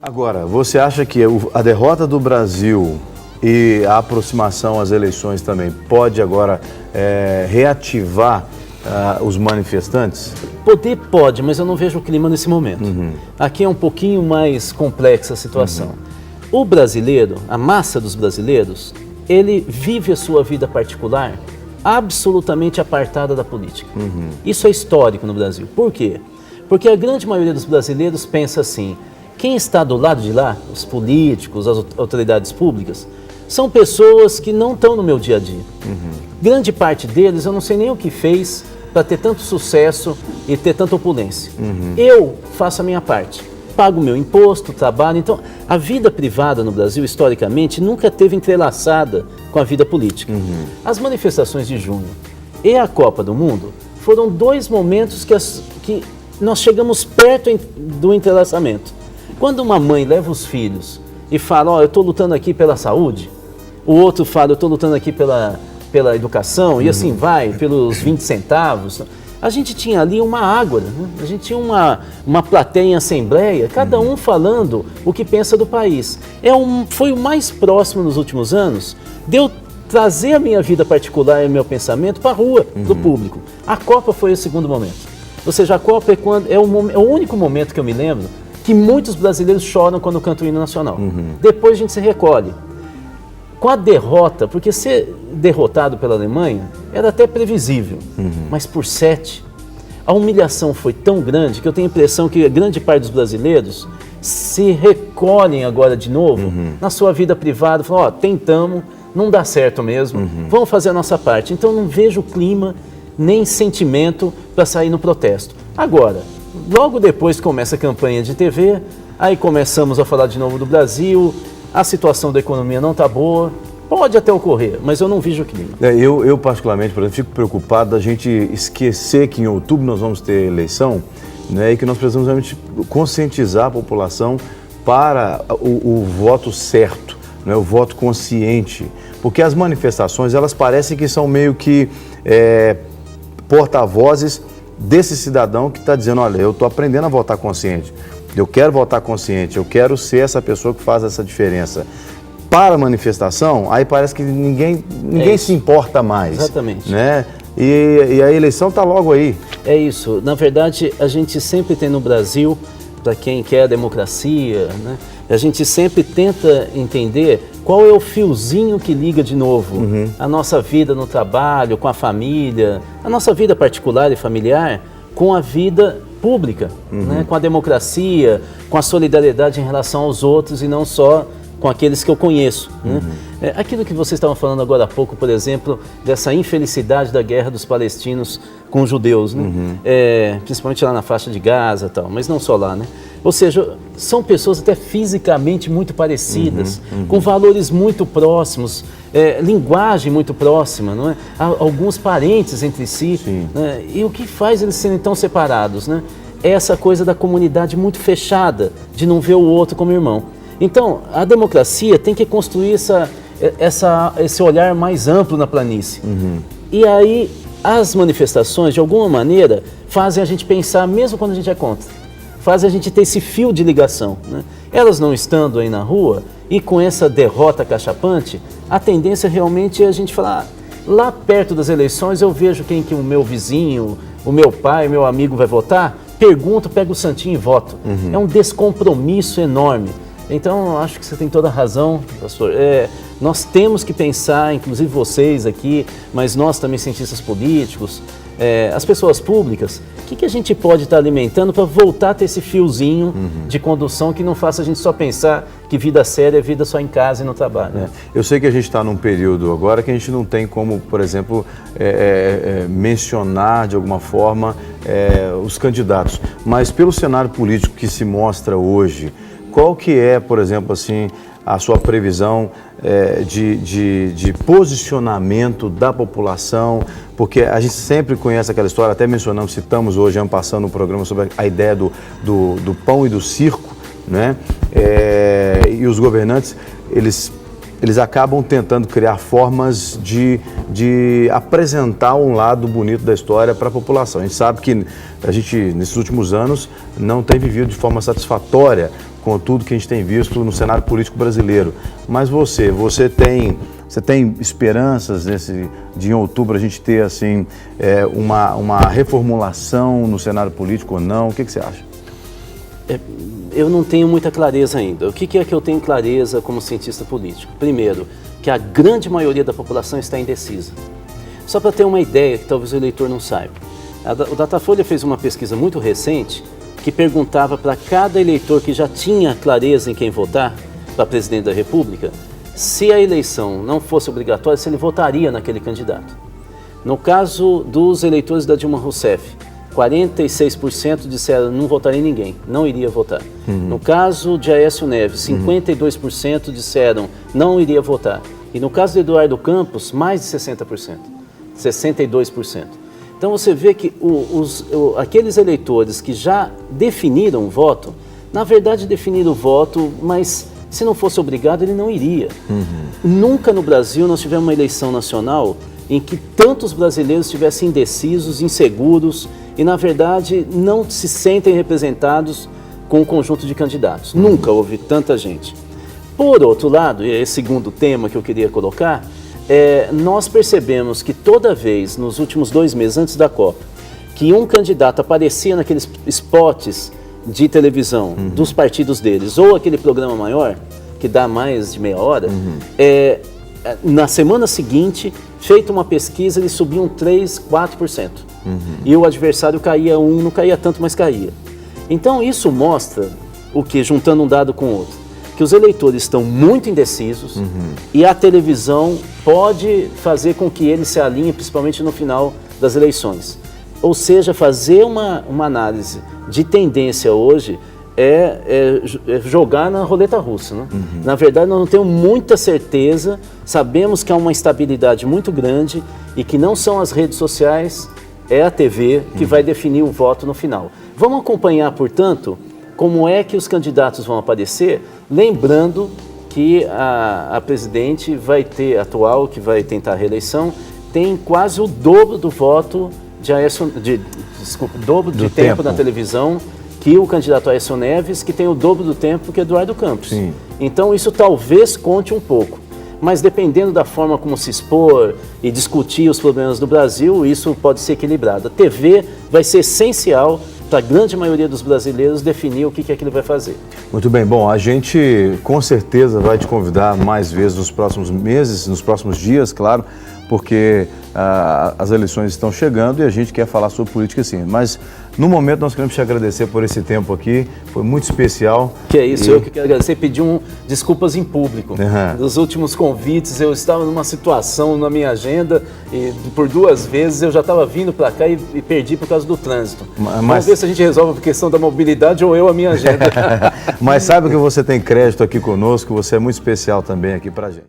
Agora, você acha que a derrota do Brasil e a aproximação às eleições também pode agora reativar os manifestantes? Poder pode, mas eu não vejo o clima nesse momento. Aqui é um pouquinho mais complexa a situação. O brasileiro, a massa dos brasileiros, ele vive a sua vida particular absolutamente apartada da política. Isso é histórico no Brasil. Por quê? Porque a grande maioria dos brasileiros pensa assim: quem está do lado de lá, os políticos, as autoridades públicas, são pessoas que não estão no meu dia a dia. Grande parte deles eu não sei nem o que fez para ter tanto sucesso e ter tanta opulência. Eu faço a minha parte, pago o meu imposto, trabalho. Então, a vida privada no Brasil, historicamente, nunca esteve entrelaçada com a vida política. As manifestações de junho e a Copa do Mundo foram dois momentos que nós chegamos perto do entrelaçamento. Quando uma mãe leva os filhos e fala, eu estou lutando aqui pela saúde, o outro fala, eu estou lutando aqui pela educação, e assim vai, pelos 20 centavos. A gente tinha ali uma ágora, né? A gente tinha uma plateia em assembleia, cada um falando o que pensa do país. Foi o mais próximo nos últimos anos de eu trazer a minha vida particular e o meu pensamento para a rua, do público. A Copa foi o segundo momento. Ou seja, a Copa é o único momento que eu me lembro que muitos brasileiros choram quando cantam o hino nacional. Depois a gente se recolhe. Com a derrota, porque ser derrotado pela Alemanha era até previsível, mas por 7, a humilhação foi tão grande que eu tenho a impressão que a grande parte dos brasileiros se recolhem agora de novo na sua vida privada, falam, tentamos, não dá certo mesmo, vamos fazer a nossa parte. Então não vejo clima nem sentimento para sair no protesto. Agora, logo depois começa a campanha de TV, aí começamos a falar de novo do Brasil, a situação da economia não está boa, pode até ocorrer, mas eu não vejo o clima. Eu particularmente, por exemplo, fico preocupado da gente esquecer que em outubro nós vamos ter eleição, né, e que nós precisamos realmente conscientizar a população para o voto certo, né, o voto consciente, porque as manifestações, elas parecem que são meio que porta-vozes desse cidadão que está dizendo, olha, eu estou aprendendo a votar consciente, eu quero votar consciente, eu quero ser essa pessoa que faz essa diferença. Para a manifestação, aí parece que ninguém se importa mais. Exatamente. Né? E a eleição está logo aí. É isso. Na verdade, a gente sempre tem no Brasil, para quem quer a democracia, né, a gente sempre tenta entender qual é o fiozinho que liga de novo a nossa vida no trabalho, com a família, a nossa vida particular e familiar, com a vida pública, né, com a democracia, com a solidariedade em relação aos outros e não só com aqueles que eu conheço. Né? Aquilo que vocês estavam falando agora há pouco, por exemplo, dessa infelicidade da guerra dos palestinos com os judeus, né? Principalmente lá na faixa de Gaza e tal, mas não só lá, né? Ou seja, são pessoas até fisicamente muito parecidas, com valores muito próximos, linguagem muito próxima, não é? Alguns parentes entre si, né? E o que faz eles serem tão separados, né? É essa coisa da comunidade muito fechada, de não ver o outro como irmão. Então, a democracia tem que construir esse olhar mais amplo na planície. E aí, as manifestações, de alguma maneira, fazem a gente pensar, mesmo quando a gente é contra, fazem a gente ter esse fio de ligação. Né? Elas não estando aí na rua, e com essa derrota cachapante, a tendência realmente é a gente falar, lá perto das eleições eu vejo quem que o meu vizinho, o meu pai, meu amigo vai votar, pergunto, pego o santinho e voto. É um descompromisso enorme. Então, acho que você tem toda a razão, pastor. Nós temos que pensar, inclusive vocês aqui, mas nós também, cientistas políticos, as pessoas públicas, o que a gente pode estar alimentando para voltar a ter esse fiozinho de condução que não faça a gente só pensar que vida séria é vida só em casa e no trabalho. Eu sei que a gente está num período agora que a gente não tem como, por exemplo, mencionar de alguma forma os candidatos, mas pelo cenário político que se mostra hoje, qual que é, por exemplo, assim, a sua previsão de posicionamento da população? Porque a gente sempre conhece aquela história, até mencionamos, citamos hoje, passando no programa, sobre a ideia do pão e do circo, né? E os governantes, eles eles acabam tentando criar formas de apresentar um lado bonito da história para a população. A gente sabe que a gente, nesses últimos anos, não tem vivido de forma satisfatória com tudo que a gente tem visto no cenário político brasileiro. Mas você tem esperanças de em outubro a gente ter assim, uma reformulação no cenário político ou não? O que você acha? Eu não tenho muita clareza ainda. O que é que eu tenho clareza como cientista político? Primeiro, que a grande maioria da população está indecisa. Só para ter uma ideia, que talvez o eleitor não saiba. O Datafolha fez uma pesquisa muito recente que perguntava para cada eleitor que já tinha clareza em quem votar para presidente da República, se a eleição não fosse obrigatória, se ele votaria naquele candidato. No caso dos eleitores da Dilma Rousseff, 46% disseram não votaria em ninguém, não iria votar. No caso de Aécio Neves, 52% disseram não iria votar. E no caso de Eduardo Campos, mais de 60%, 62%. Então você vê que aqueles eleitores que já definiram o voto, na verdade definiram o voto, mas se não fosse obrigado ele não iria. Nunca no Brasil nós tivemos uma eleição nacional em que tantos brasileiros estivessem indecisos, inseguros e, na verdade, não se sentem representados com um conjunto de candidatos. Nunca houve tanta gente. Por outro lado, e é esse segundo tema que eu queria colocar, nós percebemos que toda vez, nos últimos 2 meses antes da Copa, que um candidato aparecia naqueles spots de televisão dos partidos deles, ou aquele programa maior, que dá mais de meia hora, na semana seguinte, feita uma pesquisa, eles subiam 3%, 4%. E o adversário caía 1%, não caía tanto, mas caía. Então isso mostra o que, juntando um dado com o outro, que os eleitores estão muito indecisos e a televisão pode fazer com que eles se alinhem, principalmente no final das eleições. Ou seja, fazer uma análise de tendência hoje é jogar na roleta russa, né? Na verdade, nós não temos muita certeza, sabemos que há uma instabilidade muito grande e que não são as redes sociais, é a TV que vai definir o voto no final. Vamos acompanhar, portanto, como é que os candidatos vão aparecer, lembrando que a presidente atual, que vai tentar a reeleição, tem quase o dobro do voto dobro de tempo na televisão que o candidato Aécio Neves, que tem o dobro do tempo que Eduardo Campos. Sim. Então isso talvez conte um pouco, mas dependendo da forma como se expor e discutir os problemas do Brasil, isso pode ser equilibrado. A TV vai ser essencial para a grande maioria dos brasileiros definir o que é que ele vai fazer. Muito bem, bom, a gente com certeza vai te convidar mais vezes nos próximos meses, nos próximos dias, claro, porque as eleições estão chegando e a gente quer falar sobre política sim. Mas no momento nós queremos te agradecer por esse tempo aqui, foi muito especial. Que é isso, eu que quero agradecer e pedir desculpas em público. Nos últimos convites eu estava numa situação na minha agenda e por 2 vezes eu já estava vindo para cá e perdi por causa do trânsito. Vamos ver se a gente resolve a questão da mobilidade ou eu a minha agenda. Mas saiba que você tem crédito aqui conosco, você é muito especial também aqui pra gente.